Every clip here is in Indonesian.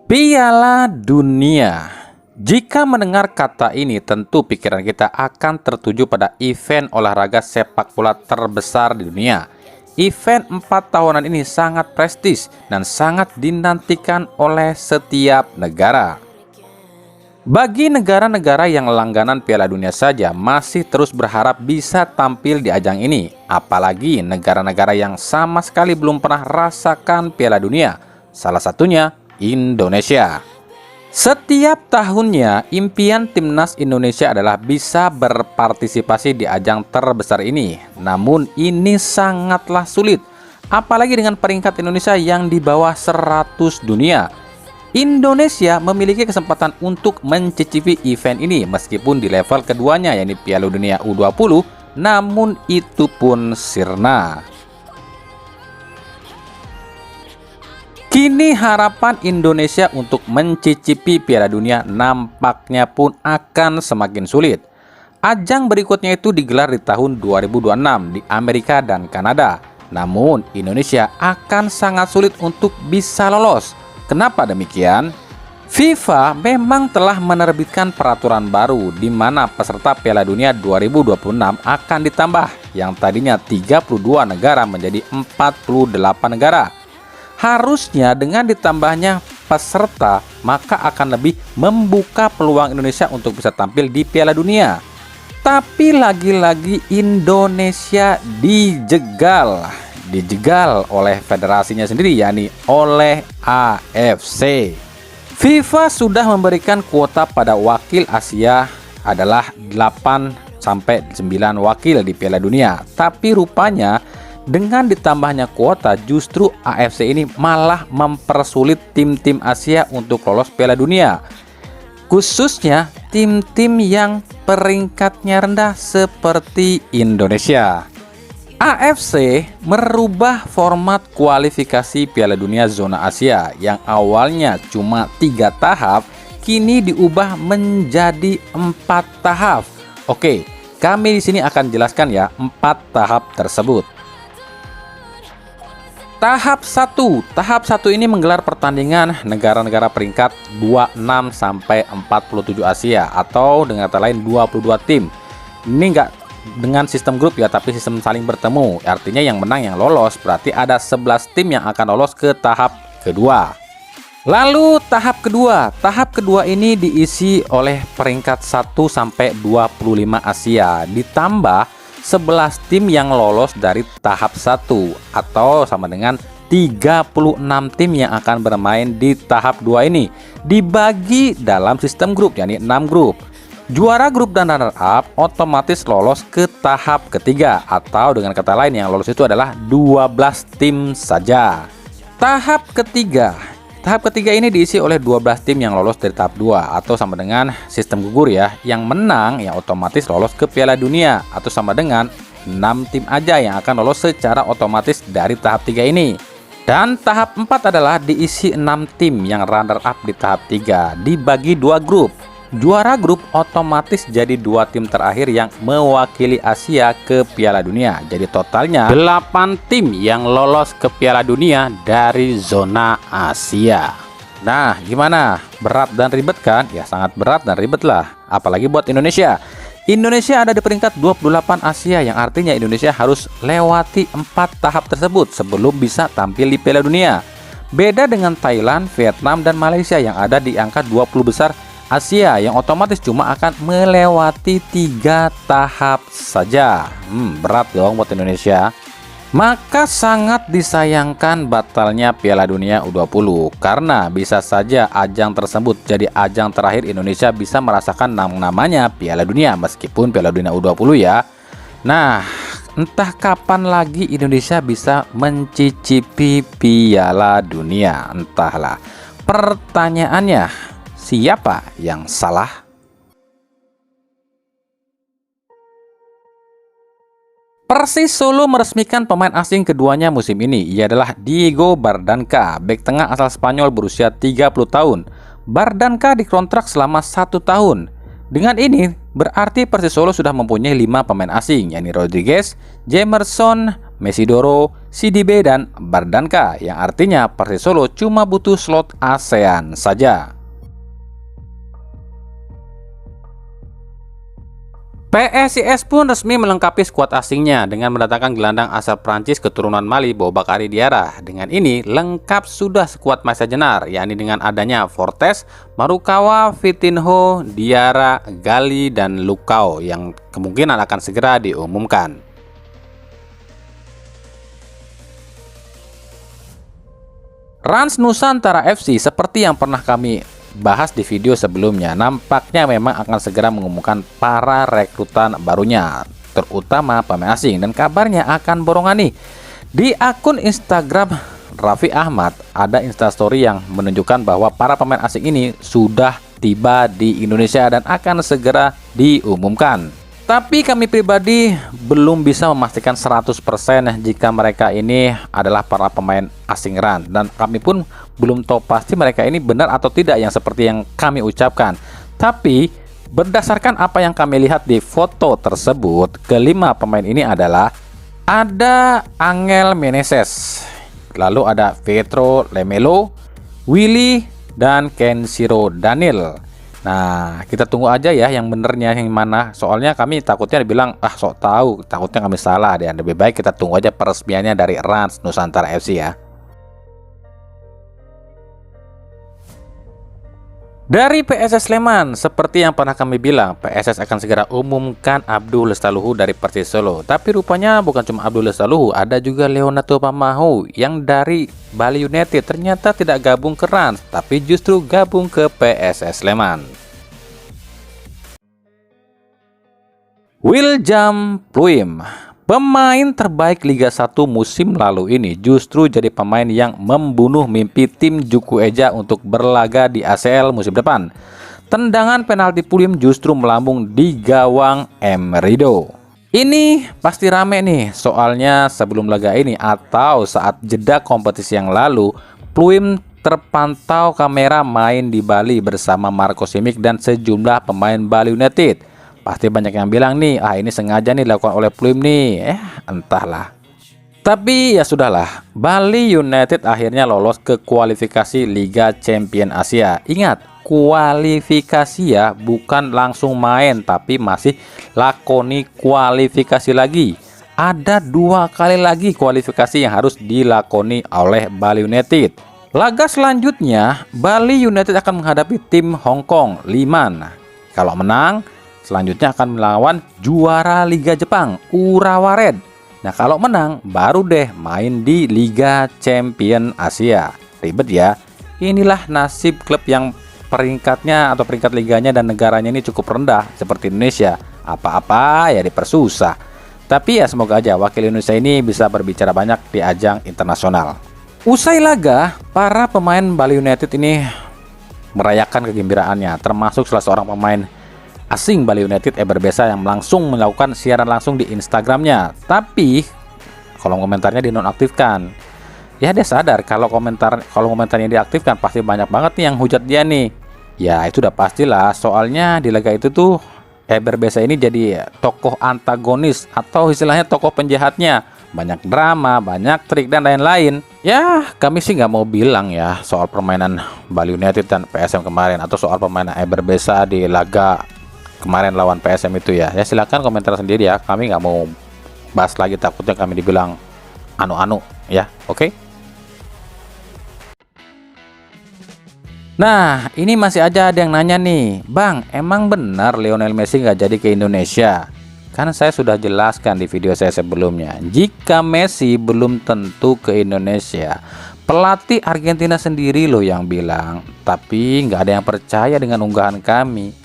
Piala Dunia. Jika mendengar kata ini, tentu pikiran kita akan tertuju pada event olahraga sepak bola terbesar di dunia. Event 4 tahunan ini sangat prestis dan sangat dinantikan oleh setiap negara. Bagi negara-negara yang langganan Piala Dunia saja masih terus berharap bisa tampil di ajang ini, apalagi negara-negara yang sama sekali belum pernah rasakan Piala Dunia, salah satunya Indonesia. Setiap tahunnya, impian timnas Indonesia adalah bisa berpartisipasi di ajang terbesar ini. Namun ini sangatlah sulit, apalagi dengan peringkat Indonesia yang di bawah 100 dunia. Indonesia memiliki kesempatan untuk mencicipi event ini meskipun di level keduanya, yakni Piala Dunia U20, namun itu pun sirna. Kini harapan Indonesia untuk mencicipi Piala Dunia nampaknya pun akan semakin sulit. Ajang berikutnya itu digelar di tahun 2026 di Amerika dan Kanada. Namun Indonesia akan sangat sulit untuk bisa lolos. Kenapa demikian? FIFA memang telah menerbitkan peraturan baru di mana peserta Piala Dunia 2026 akan ditambah, yang tadinya 32 negara menjadi 48 negara. Harusnya dengan ditambahnya peserta, maka akan lebih membuka peluang Indonesia untuk bisa tampil di Piala Dunia. Tapi lagi-lagi Indonesia dijegal oleh federasinya sendiri, yakni oleh AFC. FIFA sudah memberikan kuota pada wakil Asia adalah 8-9 wakil di Piala Dunia. Tapi rupanya dengan ditambahnya kuota, justru AFC ini malah mempersulit tim-tim Asia untuk lolos Piala Dunia. Khususnya tim-tim yang peringkatnya rendah seperti Indonesia. AFC merubah format kualifikasi Piala Dunia zona Asia yang awalnya cuma 3 tahap, kini diubah menjadi 4 tahap. Oke, kami di sini akan jelaskan ya 4 tahap tersebut. Tahap 1 ini menggelar pertandingan negara-negara peringkat 26 sampai 47 Asia, atau dengan kata lain 22 tim. Ini enggak dengan sistem grup ya, tapi sistem saling bertemu. Artinya yang menang yang lolos, berarti ada 11 tim yang akan lolos ke tahap kedua. Lalu tahap kedua ini diisi oleh peringkat 1 sampai 25 Asia, ditambah 11 tim yang lolos dari tahap 1, atau sama dengan 36 tim yang akan bermain di tahap 2 ini, dibagi dalam sistem grup, yakni 6 grup. Juara grup dan runner up otomatis lolos ke tahap ketiga, atau dengan kata lain yang lolos itu adalah 12 tim saja. Tahap ketiga ini diisi oleh 12 tim yang lolos dari tahap 2, atau sama dengan sistem gugur ya. Yang menang yang otomatis lolos ke Piala Dunia, atau sama dengan 6 tim aja yang akan lolos secara otomatis dari tahap 3 ini. Dan tahap 4 adalah diisi 6 tim yang runner up di tahap 3, dibagi 2 grup. Juara grup otomatis jadi 2 tim terakhir yang mewakili Asia ke Piala Dunia. Jadi totalnya 8 tim yang lolos ke Piala Dunia dari zona Asia. Nah, gimana? Berat dan ribet kan? Ya sangat berat dan ribet lah. Apalagi buat Indonesia. Indonesia ada di peringkat 28 Asia, yang artinya Indonesia harus lewati 4 tahap tersebut sebelum bisa tampil di Piala Dunia. Beda dengan Thailand, Vietnam, dan Malaysia yang ada di angka 20 besar Asia, yang otomatis cuma akan melewati 3 tahap saja. Berat dong buat Indonesia. Maka sangat disayangkan batalnya Piala Dunia U20, karena bisa saja ajang tersebut jadi ajang terakhir Indonesia bisa merasakan namanya Piala Dunia, meskipun Piala Dunia U20 ya. Nah, entah kapan lagi Indonesia bisa mencicipi Piala Dunia, entahlah. Pertanyaannya, siapa yang salah? Persis Solo meresmikan pemain asing keduanya musim ini. Ia adalah Diego Bardanca, bek tengah asal Spanyol berusia 30 tahun. Bardanca dikontrak selama 1 tahun. Dengan ini berarti Persis Solo sudah mempunyai 5 pemain asing, yakni Rodriguez, Jamerson, Mesidoro, Sidibe, dan Berdanka, yang artinya Persis Solo cuma butuh slot ASEAN saja. PSIS pun resmi melengkapi skuad asingnya dengan mendatangkan gelandang asal Prancis keturunan Mali Boubacar Diarra. Dengan ini lengkap sudah skuad masa jenar, yakni dengan adanya Fortes, Marukawa, Vitinho, Diarra, Gali, dan Lukau yang kemungkinan akan segera diumumkan. Rans Nusantara FC seperti yang pernah kami bahas di video sebelumnya, nampaknya memang akan segera mengumumkan para rekrutan barunya, terutama pemain asing, dan kabarnya akan borongan nih. Di akun Instagram Raffi Ahmad ada instastory yang menunjukkan bahwa para pemain asing ini sudah tiba di Indonesia dan akan segera diumumkan. Tapi kami pribadi belum bisa memastikan 100% jika mereka ini adalah para pemain asing Rans, dan kami pun belum tahu pasti mereka ini benar atau tidak yang seperti yang kami ucapkan. Tapi berdasarkan apa yang kami lihat di foto tersebut, kelima pemain ini adalah ada Angel Meneses, lalu ada Pietro Lemelo, Willy, dan Kenshiro Daniel. Nah, kita tunggu aja ya yang benernya yang mana. Soalnya kami takutnya dibilang sok tahu, takutnya kami salah deh. Lebih baik kita tunggu aja peresmiannya dari Rans Nusantara FC ya. Dari PSS Sleman, seperti yang pernah kami bilang, PSS akan segera umumkan Abdul Lestaluhu dari Persis Solo. Tapi rupanya bukan cuma Abdul Lestaluhu, ada juga Leonardo Pamahu yang dari Bali United ternyata tidak gabung ke Rans, tapi justru gabung ke PSS Sleman. William Pluim, pemain terbaik Liga 1 musim lalu ini, justru jadi pemain yang membunuh mimpi tim Juku Eja untuk berlaga di ACL musim depan. Tendangan penalti Pluim justru melambung di gawang Emerido. Ini pasti rame nih, soalnya sebelum laga ini atau saat jeda kompetisi yang lalu, Pluim terpantau kamera main di Bali bersama Marco Simic dan sejumlah pemain Bali United. Pasti banyak yang bilang nih, ini sengaja nih dilakukan oleh Pluim nih, entahlah. Tapi ya sudahlah, Bali United akhirnya lolos ke kualifikasi Liga Champion Asia. Ingat, kualifikasi ya, bukan langsung main, tapi masih lakoni kualifikasi lagi. Ada 2 kali lagi kualifikasi yang harus dilakoni oleh Bali United. Laga selanjutnya, Bali United akan menghadapi tim Hong Kong, Liman. Kalau menang, selanjutnya akan melawan juara Liga Jepang, Urawa Red. Nah, kalau menang, baru deh main di Liga Champion Asia. Ribet ya. Inilah nasib klub yang peringkatnya atau peringkat liganya dan negaranya ini cukup rendah seperti Indonesia. Apa-apa ya dipersusah. Tapi ya semoga aja wakil Indonesia ini bisa berbicara banyak di ajang internasional. Usai laga, para pemain Bali United ini merayakan kegembiraannya, termasuk salah seorang pemain asing Bali United, Eber Besa, yang langsung melakukan siaran langsung di Instagramnya. Tapi kolom komentarnya dinonaktifkan. Ya dia sadar kalau komentarnya diaktifkan pasti banyak banget nih yang hujat dia nih. Ya itu udah pastilah, soalnya di laga itu tuh Eber Besa ini jadi tokoh antagonis atau istilahnya tokoh penjahatnya. Banyak drama, banyak trik dan lain-lain. Ya kami sih nggak mau bilang ya soal permainan Bali United dan PSM kemarin, atau soal permainan Eber Besa di laga kemarin lawan PSM itu ya. Ya silakan komentar sendiri ya. Kami nggak mau bahas lagi, takutnya kami dibilang anu-anu ya. Oke. Nah, ini masih aja ada yang nanya nih, Bang, emang benar Lionel Messi nggak jadi ke Indonesia? Kan saya sudah jelaskan di video saya sebelumnya, jika Messi belum tentu ke Indonesia. Pelatih Argentina sendiri loh yang bilang, tapi nggak ada yang percaya dengan unggahan kami.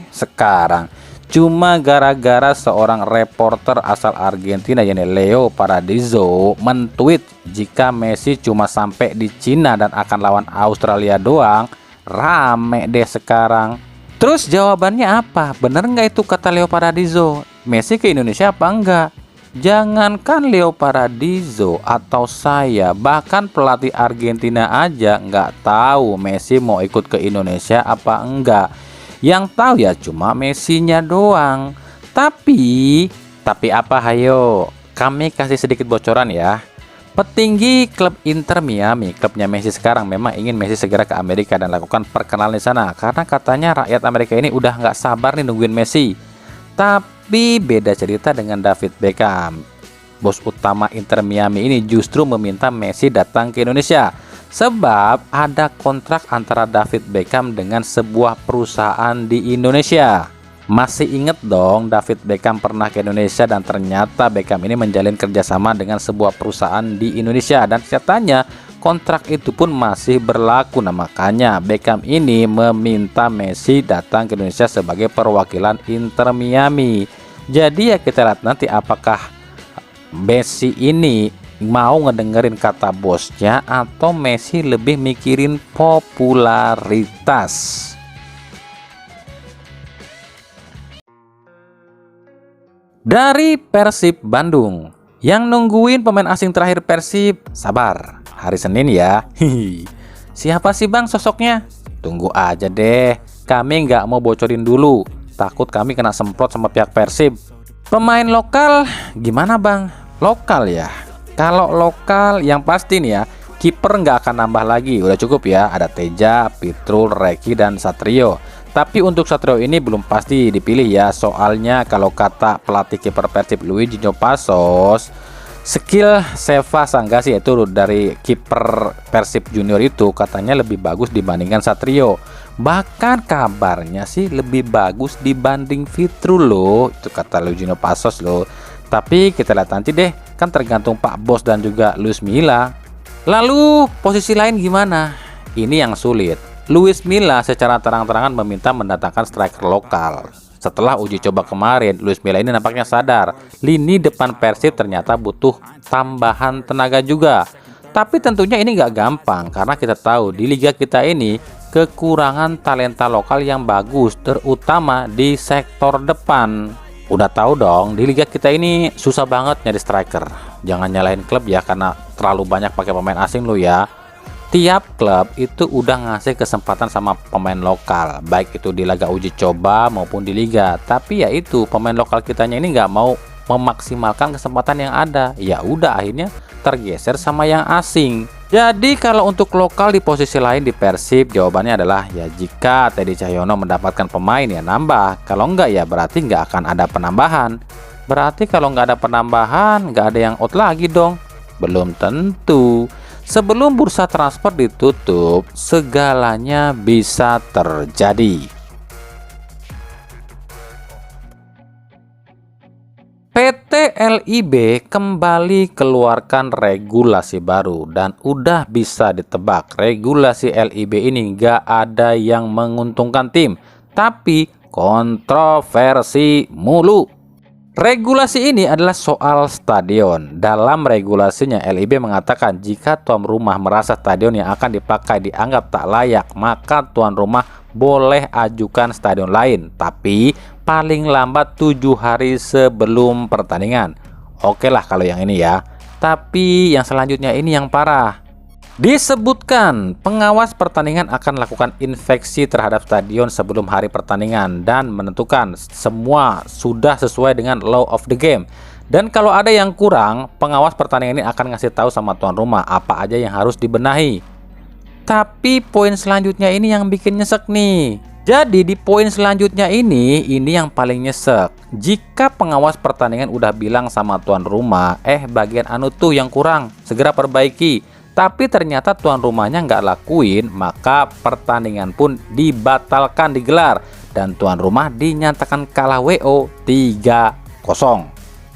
Sekarang cuma gara-gara seorang reporter asal Argentina yakni Leo Paradiso mentweet jika Messi cuma sampai di Cina dan akan lawan Australia doang, rame deh sekarang. Terus jawabannya apa? Bener nggak itu kata Leo Paradiso? Messi ke Indonesia apa enggak? Jangankan Leo Paradiso atau saya, bahkan pelatih Argentina aja nggak tahu Messi mau ikut ke Indonesia apa enggak. Yang tahu ya cuma Messinya doang. Tapi apa hayo? kami kasih sedikit bocoran ya. Petinggi klub Inter Miami, klubnya Messi sekarang, memang ingin Messi segera ke Amerika dan lakukan perkenalan di sana. Karena katanya rakyat Amerika ini udah nggak sabar nih nungguin Messi. Tapi beda cerita dengan David Beckham. Bos utama Inter Miami ini justru meminta Messi datang ke Indonesia. Sebab ada kontrak antara David Beckham dengan sebuah perusahaan di Indonesia. Masih inget dong David Beckham pernah ke Indonesia dan ternyata Beckham ini menjalin kerjasama dengan sebuah perusahaan di Indonesia. Dan katanya kontrak itu pun masih berlaku. Nah makanya Beckham ini meminta Messi datang ke Indonesia sebagai perwakilan Inter Miami. Jadi ya kita lihat nanti apakah Messi ini mau ngedengerin kata bosnya atau Messi lebih mikirin popularitas. Dari Persib Bandung, yang nungguin pemain asing terakhir Persib, sabar, hari Senin ya. Siapa sih bang sosoknya? Tunggu aja deh, kami nggak mau bocorin dulu, takut kami kena semprot sama pihak Persib. Pemain lokal gimana bang? Lokal ya, kalau lokal yang pasti nih ya, kiper nggak akan nambah lagi, udah cukup ya, ada Teja, Pitrul, Reki, dan Satrio. Tapi untuk Satrio ini belum pasti dipilih ya, soalnya kalau kata pelatih kiper Persib Luizinho Passos, skill Seva Sanggasi yaitu dari kiper Persib Junior itu katanya lebih bagus dibandingkan Satrio. Bahkan kabarnya sih lebih bagus dibanding Fitrul loh, itu kata Luizinho Passos loh. Tapi kita lihat nanti deh, kan tergantung Pak Bos dan juga Luis Milla. Lalu posisi lain gimana? Ini yang sulit. Luis Milla secara terang-terangan meminta mendatangkan striker lokal. Setelah uji coba kemarin, Luis Milla ini nampaknya sadar lini depan Persib ternyata butuh tambahan tenaga juga. Tapi tentunya ini nggak gampang karena kita tahu di liga kita ini kekurangan talenta lokal yang bagus, terutama di sektor depan. Udah tahu dong, di liga kita ini susah banget nyari striker. Jangan nyalahin klub ya karena terlalu banyak pakai pemain asing lo ya. Tiap klub itu udah ngasih kesempatan sama pemain lokal, baik itu di laga uji coba maupun di liga. Tapi ya itu pemain lokal kitanya ini nggak mau memaksimalkan kesempatan yang ada. Ya udah akhirnya tergeser sama yang asing. Jadi kalau untuk lokal di posisi lain di Persib, jawabannya adalah ya jika Teddy Cahyono mendapatkan pemain ya nambah. Kalau enggak ya berarti nggak akan ada penambahan. Berarti kalau nggak ada penambahan nggak ada yang out lagi dong. Belum tentu. Sebelum bursa transfer ditutup, segalanya bisa terjadi. PT LIB kembali keluarkan regulasi baru dan udah bisa ditebak regulasi LIB ini nggak ada yang menguntungkan tim, tapi kontroversi mulu. Regulasi ini adalah soal stadion. Dalam regulasinya LIB mengatakan jika tuan rumah merasa stadion yang akan dipakai dianggap tak layak, maka tuan rumah boleh ajukan stadion lain, tapi paling lambat 7 hari sebelum pertandingan. Oke lah kalau yang ini ya. Tapi yang selanjutnya ini yang parah. Disebutkan pengawas pertandingan akan lakukan inspeksi terhadap stadion sebelum hari pertandingan dan menentukan semua sudah sesuai dengan law of the game. Dan kalau ada yang kurang, pengawas pertandingan ini akan ngasih tahu sama tuan rumah apa aja yang harus dibenahi. Tapi poin selanjutnya ini yang bikin nyesek nih. Jadi di poin selanjutnya ini yang paling nyesek. Jika pengawas pertandingan udah bilang sama tuan rumah, bagian anu tuh yang kurang, segera perbaiki. Tapi ternyata tuan rumahnya nggak lakuin, maka pertandingan pun dibatalkan digelar dan tuan rumah dinyatakan kalah WO 3-0.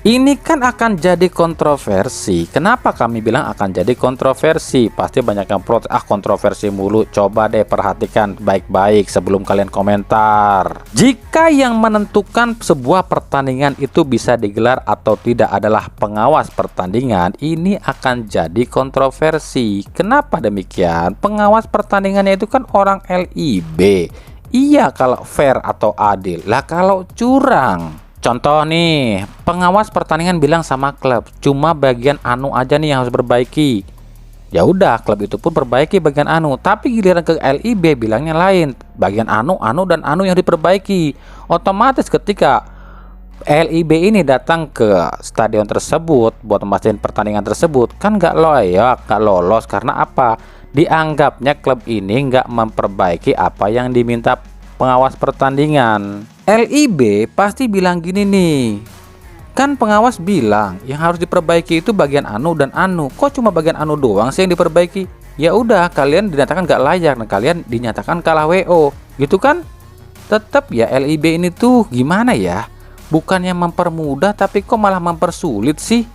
Ini kan akan jadi kontroversi. Kenapa kami bilang akan jadi kontroversi? Pasti banyak yang protes, kontroversi mulu. Coba deh perhatikan baik-baik sebelum kalian komentar. Jika yang menentukan sebuah pertandingan itu bisa digelar atau tidak adalah pengawas pertandingan, ini akan jadi kontroversi. Kenapa demikian? Pengawas pertandingannya itu kan orang LIB. Iya kalau fair atau adil. Lah kalau curang. Contoh nih, pengawas pertandingan bilang sama klub, cuma bagian anu aja nih yang harus perbaiki. Ya udah, klub itu pun perbaiki bagian anu, tapi giliran ke LIB bilangnya lain, bagian anu dan anu yang diperbaiki. Otomatis ketika LIB ini datang ke stadion tersebut buat memastikan pertandingan tersebut kan nggak layak, nggak lolos karena apa? Dianggapnya klub ini nggak memperbaiki apa yang diminta pengawas pertandingan. LIB pasti bilang gini nih, kan pengawas bilang yang harus diperbaiki itu bagian anu dan anu, kok cuma bagian anu doang sih yang diperbaiki? Ya udah, kalian dinyatakan nggak layak dan kalian dinyatakan kalah WO, gitu kan? Tetap ya LIB ini tuh gimana ya? Bukannya mempermudah tapi kok malah mempersulit sih?